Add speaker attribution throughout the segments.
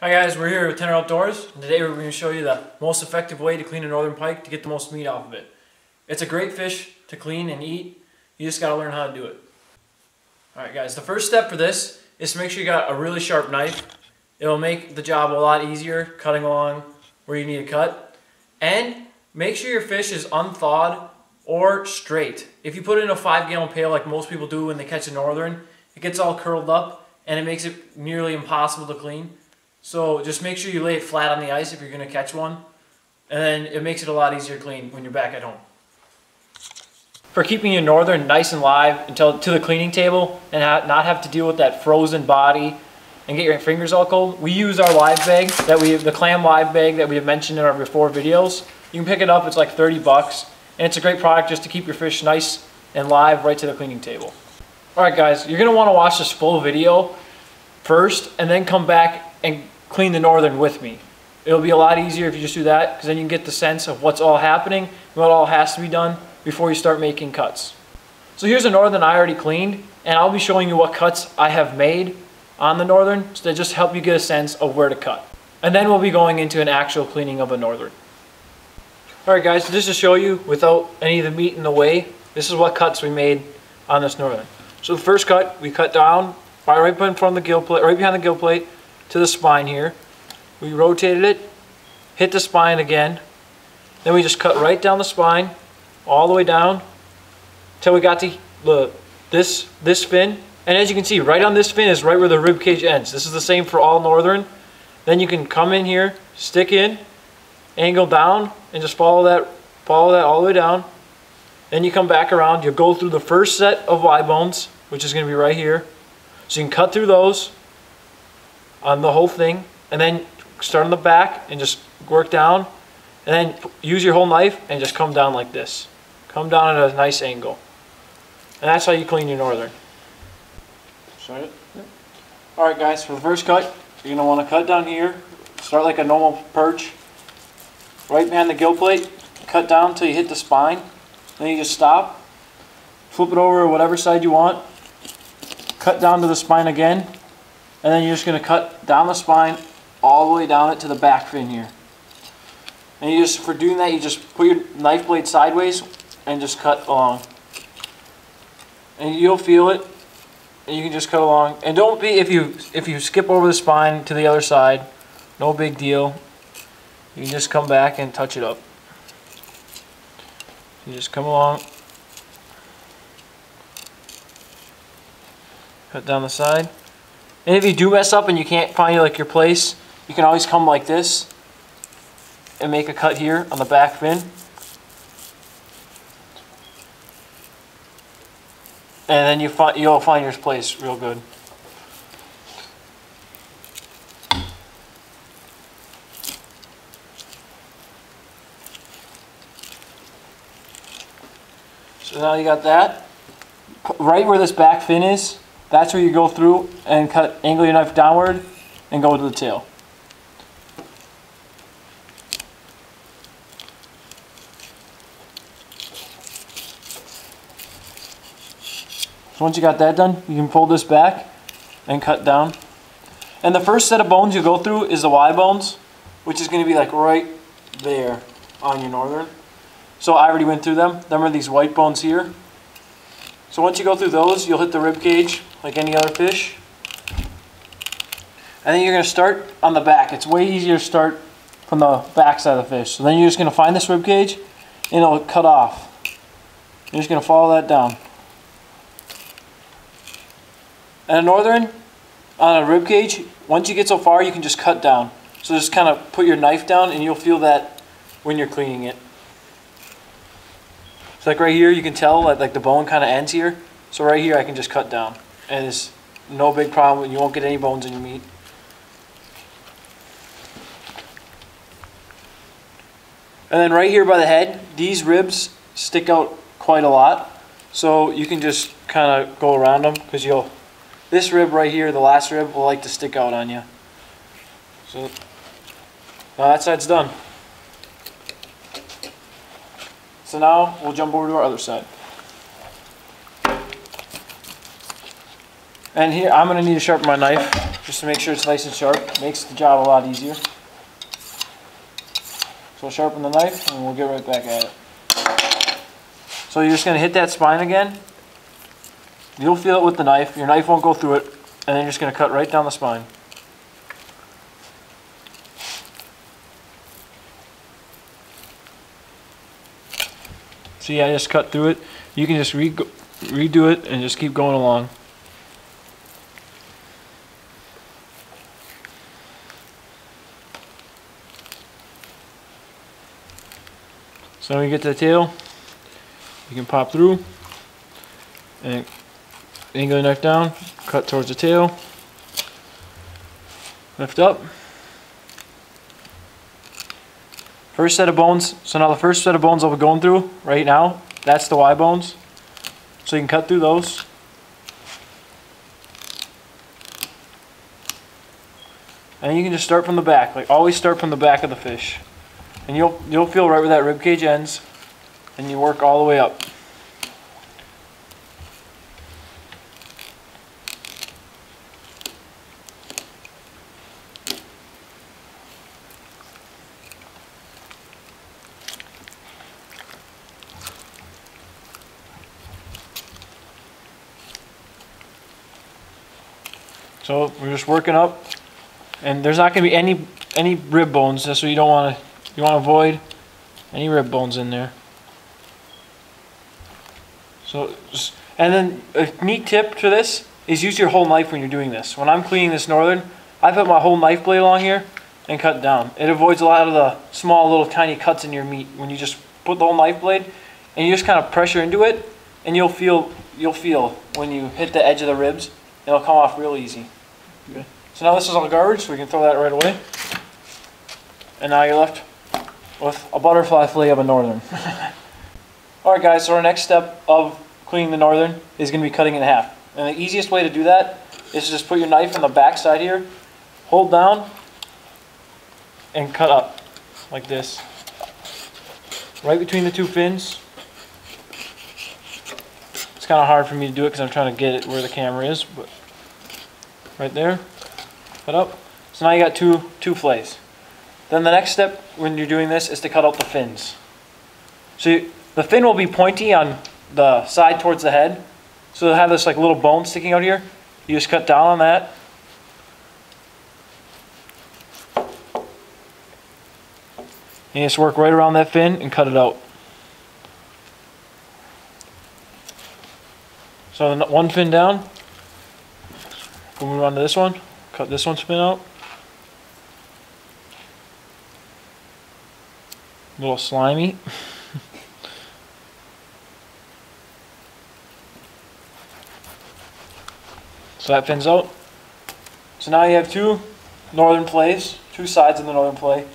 Speaker 1: Hi guys, we're here with Tenor Outdoors, and today we're going to show you the most effective way to clean a northern pike to get the most meat off of it. It's a great fish to clean and eat, you just got to learn how to do it. Alright guys, the first step for this is to make sure you got a really sharp knife. It'll make the job a lot easier cutting along where you need to cut. And make sure your fish is unthawed or straight. If you put it in a 5-gallon pail like most people do when they catch a northern, it gets all curled up and it makes it nearly impossible to clean. So just make sure you lay it flat on the ice if you're going to catch one, and then it makes it a lot easier to clean when you're back at home. For keeping your northern nice and live until to the cleaning table and not have to deal with that frozen body and get your fingers all cold, we use our live bag the clam live bag that we have mentioned in our before videos. You can pick it up, it's like 30 bucks, and it's a great product just to keep your fish nice and live right to the cleaning table. Alright guys, you're going to want to watch this full video first and then come back and clean the northern with me. It'll be a lot easier if you just do that, because then you can get the sense of what's all happening, what all has to be done before you start making cuts. So here's a northern I already cleaned, and I'll be showing you what cuts I have made on the northern to just help you get a sense of where to cut. And then we'll be going into an actual cleaning of a northern. Alright guys, so just to show you without any of the meat in the way, this is what cuts we made on this northern. So the first cut, we cut down right in front of the gill plate, right behind the gill plate, to the spine here. We rotated it, hit the spine again, then we just cut right down the spine, all the way down, till we got to this fin. And as you can see, right on this fin is right where the rib cage ends. This is the same for all northern. Then you can come in here, stick in, angle down, and just follow that all the way down. Then you come back around, you'll go through the first set of Y bones, which is going to be right here. So you can cut through those on the whole thing, and then start on the back and just work down, and then use your whole knife and just come down like this. Come down at a nice angle. And that's how you clean your northern. Start it? Alright guys, for the first cut, you're going to want to cut down here, start like a normal perch, right behind the gill plate, cut down until you hit the spine, then you just stop, flip it over whatever side you want, cut down to the spine again, and then you're just going to cut down the spine all the way down it to the back fin here. And you just, for doing that, you just put your knife blade sideways and just cut along. And you'll feel it, and you can just cut along. And don't be, if you skip over the spine to the other side, no big deal. You can just come back and touch it up. You just come along, cut down the side. And if you do mess up and you can't find like your place, you can always come like this and make a cut here on the back fin. And then you'll find your place real good. So now you got that. Right where this back fin is, that's where you go through and angle your knife downward and go to the tail. So once you got that done, you can pull this back and cut down. And the first set of bones you go through is the Y bones, which is going to be like right there on your northern. So I already went through them. Them are these white bones here. So once you go through those, you'll hit the rib cage like any other fish. And then you're going to start on the back. It's way easier to start from the back side of the fish. So then you're just going to find this rib cage and it'll cut off. You're just going to follow that down. And a northern on a rib cage, once you get so far, you can just cut down. So just kind of put your knife down and you'll feel that when you're cleaning it. So like right here, you can tell that like the bone kind of ends here. So right here, I can just cut down, and it's no big problem. You won't get any bones in your meat. And then right here by the head, these ribs stick out quite a lot. So you can just kind of go around them, because this rib right here, the last rib, will like to stick out on you. So now that side's done. So now we'll jump over to our other side. And here I'm going to need to sharpen my knife. just to make sure it's nice and sharp. Makes the job a lot easier. So sharpen the knife and we'll get right back at it. So you're just going to hit that spine again. You'll feel it with the knife. Your knife won't go through it. And then you're just going to cut right down the spine. See, I just cut through it. You can just redo it and just keep going along. So when you get to the tail, you can pop through and angle the knife down, cut towards the tail, lift up. First set of bones, so now the first set of bones I'll be going through right now, that's the Y bones. So you can cut through those. And you can just start from the back, like always start from the back of the fish. And you'll feel right where that rib cage ends, and you work all the way up. So we're just working up, and there's not going to be any rib bones. That's what you don't want to. You want to avoid any rib bones in there. So, and then a neat tip to this is use your whole knife when you're doing this. When I'm cleaning this Northern, I put my whole knife blade along here and cut down. It avoids a lot of the small little tiny cuts in your meat when you just put the whole knife blade and you just kind of pressure into it, and you'll feel when you hit the edge of the ribs, it'll come off real easy. Okay. So now this is all garbage, so we can throw that right away. And now you're left with a butterfly fillet of a Northern. Alright guys, so our next step of cleaning the Northern is going to be cutting it in half. And the easiest way to do that is to just put your knife on the back side here, hold down, and cut up like this. Right between the two fins. It's kind of hard for me to do it because I'm trying to get it where the camera is, but right there, cut up. So now you got two fillets. Then the next step when you're doing this is to cut out the fins. So the fin will be pointy on the side towards the head. So it'll have this like little bone sticking out here. You just cut down on that. And you just work right around that fin and cut it out. So one fin down. We'll move on to this one. Cut this one's fin out. A little slimy. So that fins out. So now you have two Northern fillets, two sides of the Northern fillet.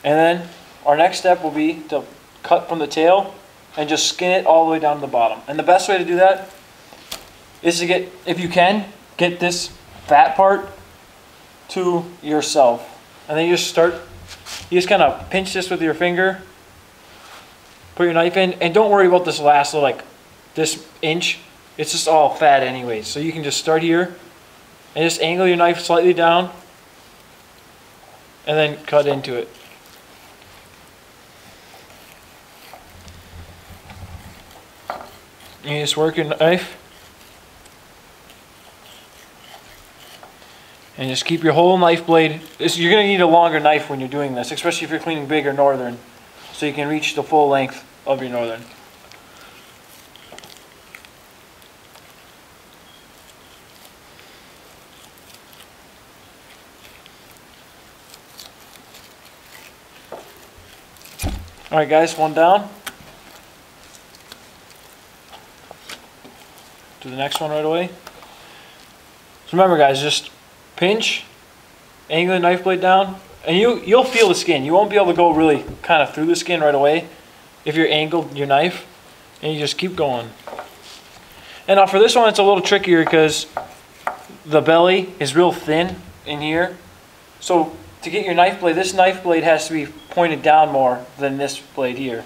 Speaker 1: And then our next step will be to cut from the tail and just skin it all the way down to the bottom. And the best way to do that is to get, if you can, get this fat part to yourself. And then you just kind of pinch this with your finger, put your knife in, and don't worry about this last little, like this inch. It's just all fat anyway. So you can just start here and just angle your knife slightly down and then cut into it. And you just work your knife and just keep your whole knife blade. You're going to need a longer knife when you're doing this, especially if you're cleaning big or Northern, so you can reach the full length of your Northern. Alright guys, one down. Do the next one right away. So remember guys, just pinch, angle the knife blade down, and you'll feel the skin. You won't be able to go really kind of through the skin right away if you're angled your knife, and you just keep going. And now for this one, it's a little trickier because the belly is real thin in here. So to get your knife blade, this knife blade has to be pointed down more than this blade here.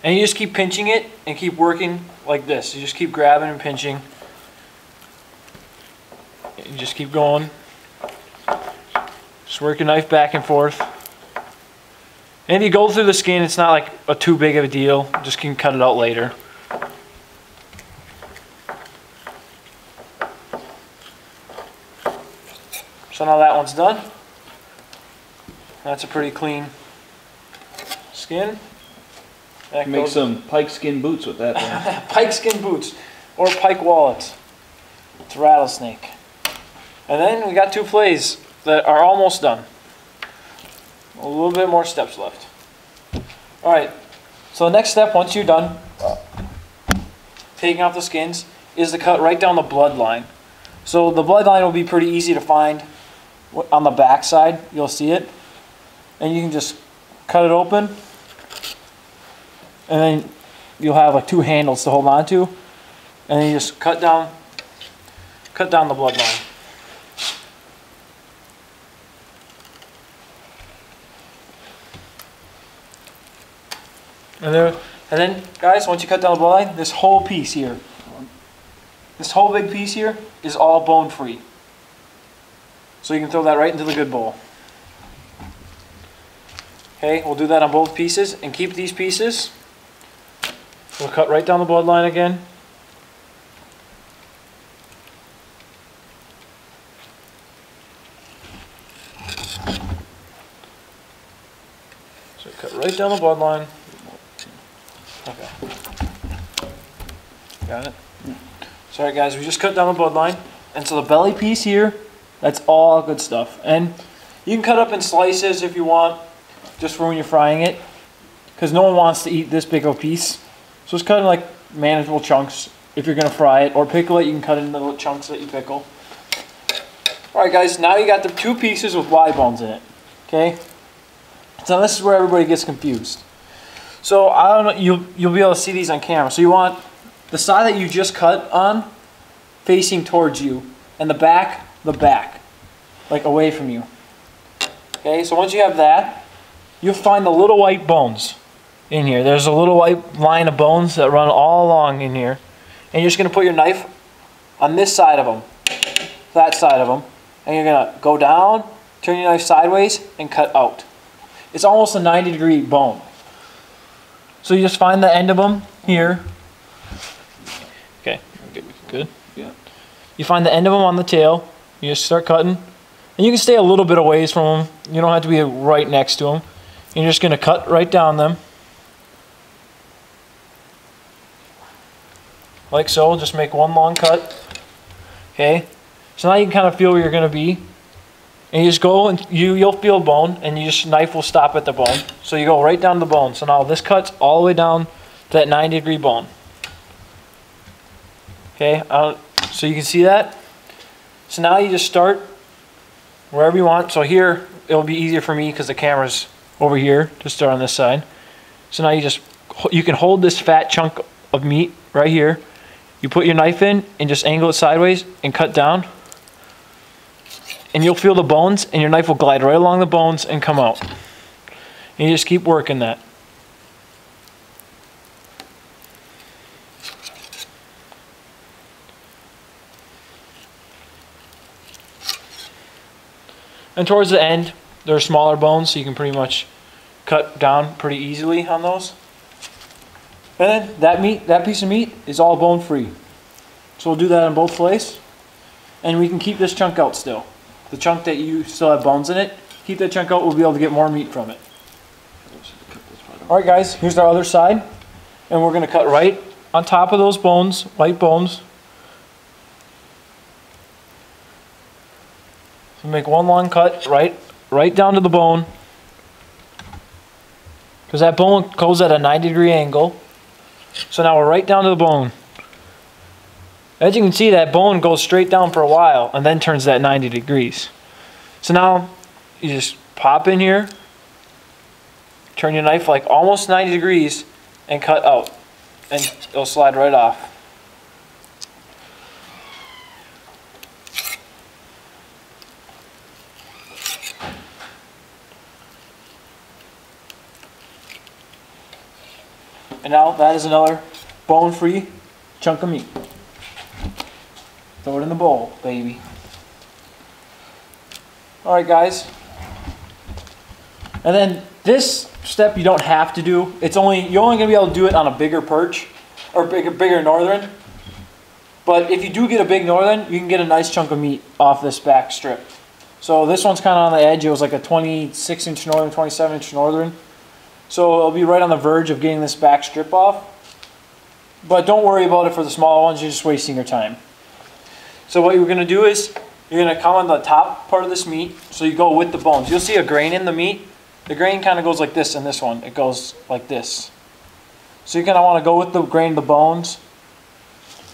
Speaker 1: And you just keep pinching it and keep working like this. You just keep grabbing and pinching. You just keep going. Just work your knife back and forth. And if you go through the skin, it's not like a too big of a deal. Just can cut it out later. So now that one's done. That's a pretty clean skin.
Speaker 2: Make some pike skin boots with that one.
Speaker 1: Pike skin boots or pike wallets. It's a rattlesnake. And then we got 2 fillets that are almost done. A little bit more steps left. Alright, so the next step once you're done taking off the skins is to cut right down the bloodline. So the bloodline will be pretty easy to find on the back side. You'll see it. And you can just cut it open. And then you'll have like 2 handles to hold on to. And then you just cut down the bloodline. And then, guys, once you cut down the bloodline, this whole piece here, this whole big piece here is all bone free. So you can throw that right into the good bowl. Okay, we'll do that on both pieces and keep these pieces. We'll cut right down the bloodline again. So cut right down the bloodline. Okay. Got it? Sorry guys, we just cut down the bloodline. And so the belly piece here, that's all good stuff. And you can cut up in slices if you want, just for when you're frying it. Because no one wants to eat this big of a piece. So just cut in like manageable chunks if you're going to fry it. Or pickle it, you can cut it into little chunks that you pickle. Alright guys, now you got the 2 pieces with Y bones in it. Okay? So this is where everybody gets confused. So I don't know, you'll be able to see these on camera. So you want the side that you just cut on facing towards you, and the back, like away from you. Okay, so once you have that, you'll find the little white bones in here. There's a little white line of bones that run all along in here. And you're just going to put your knife on this side of them, that side of them, and you're going to go down, turn your knife sideways, and cut out. It's almost a 90-degree bone. So you just find the end of them here. Okay, good. Yeah. You find the end of them on the tail. You just start cutting. And you can stay a little bit away from them. You don't have to be right next to them. You're just going to cut right down them. Like so. Just make one long cut. Okay. So now you can kind of feel where you're going to be. And you just go and you'll feel bone, and knife will stop at the bone. So you go right down the bone. So now this cuts all the way down to that 90-degree bone. Okay, so you can see that. So now you just start wherever you want. So here it'll be easier for me because the camera's over here to start on this side. So now you can hold this fat chunk of meat right here. You put your knife in and just angle it sideways and cut down. And you'll feel the bones, and your knife will glide right along the bones and come out. And you just keep working that. And towards the end, there are smaller bones, so you can pretty much cut down pretty easily on those. And then that piece of meat is all bone free. So we'll do that on both fillets. And we can keep this chunk out still. The chunk that you still have bones in it, keep that chunk out, we'll be able to get more meat from it. Alright guys, here's our other side. And we're going to cut right on top of those bones, white bones. So make one long cut right down to the bone. Because that bone goes at a 90-degree angle. So now we're right down to the bone. As you can see, that bone goes straight down for a while and then turns that 90 degrees. So now you just pop in here, turn your knife like almost 90 degrees and cut out. And it'll slide right off. And now that is another bone-free chunk of meat. Throw it in the bowl, baby. Alright guys. And then this step you don't have to do. You're only going to be able to do it on a bigger perch or bigger northern. But if you do get a big northern, you can get a nice chunk of meat off this back strip. So this one's kind of on the edge. It was like a 26-inch northern, 27-inch northern. So it'll be right on the verge of getting this back strip off. But don't worry about it for the small ones. You're just wasting your time. So what you're going to do is you're going to come on the top part of this meat. So you go with the bones. You'll see a grain in the meat. The grain kind of goes like this in this one. It goes like this. So you're going to want to go with the grain of the bones.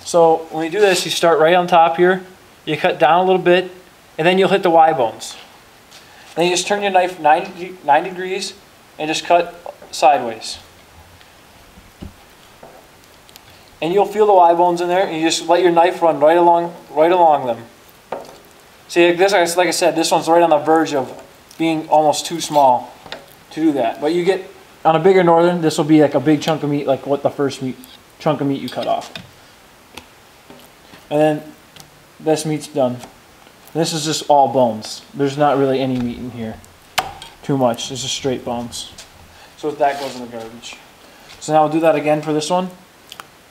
Speaker 1: So when you do this, you start right on top here. You cut down a little bit, and then you'll hit the Y bones. Then you just turn your knife 90 degrees and just cut sideways. And you'll feel the Y bones in there, and you just let your knife run right along them. See, like I said, this one's right on the verge of being almost too small to do that. But you get, on a bigger northern, this will be like a big chunk of meat, like what the first chunk of meat you cut off. And then this meat's done. This is just all bones. There's not really any meat in here. Too much. It's just straight bones. So that goes in the garbage. So now we'll do that again for this one.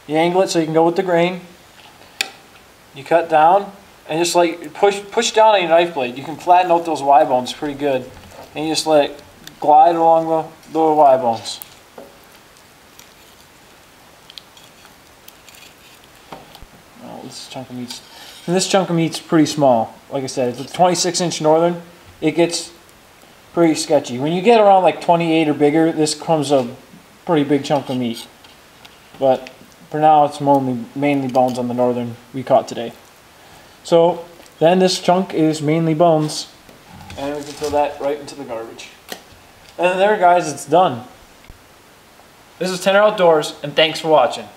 Speaker 1: You angle it so you can go with the grain. You cut down and just like push down on your knife blade. You can flatten out those Y bones pretty good. And you just let it glide along the Y bones. This chunk of meat's pretty small. Like I said, it's a 26-inch northern. It gets pretty sketchy. When you get around like 28 or bigger, this becomes a pretty big chunk of meat. But for now, it's mainly bones on the northern we caught today. So then this chunk is mainly bones, and we can throw that right into the garbage. And there, guys, it's done. This is Tenor Outdoors, and thanks for watching.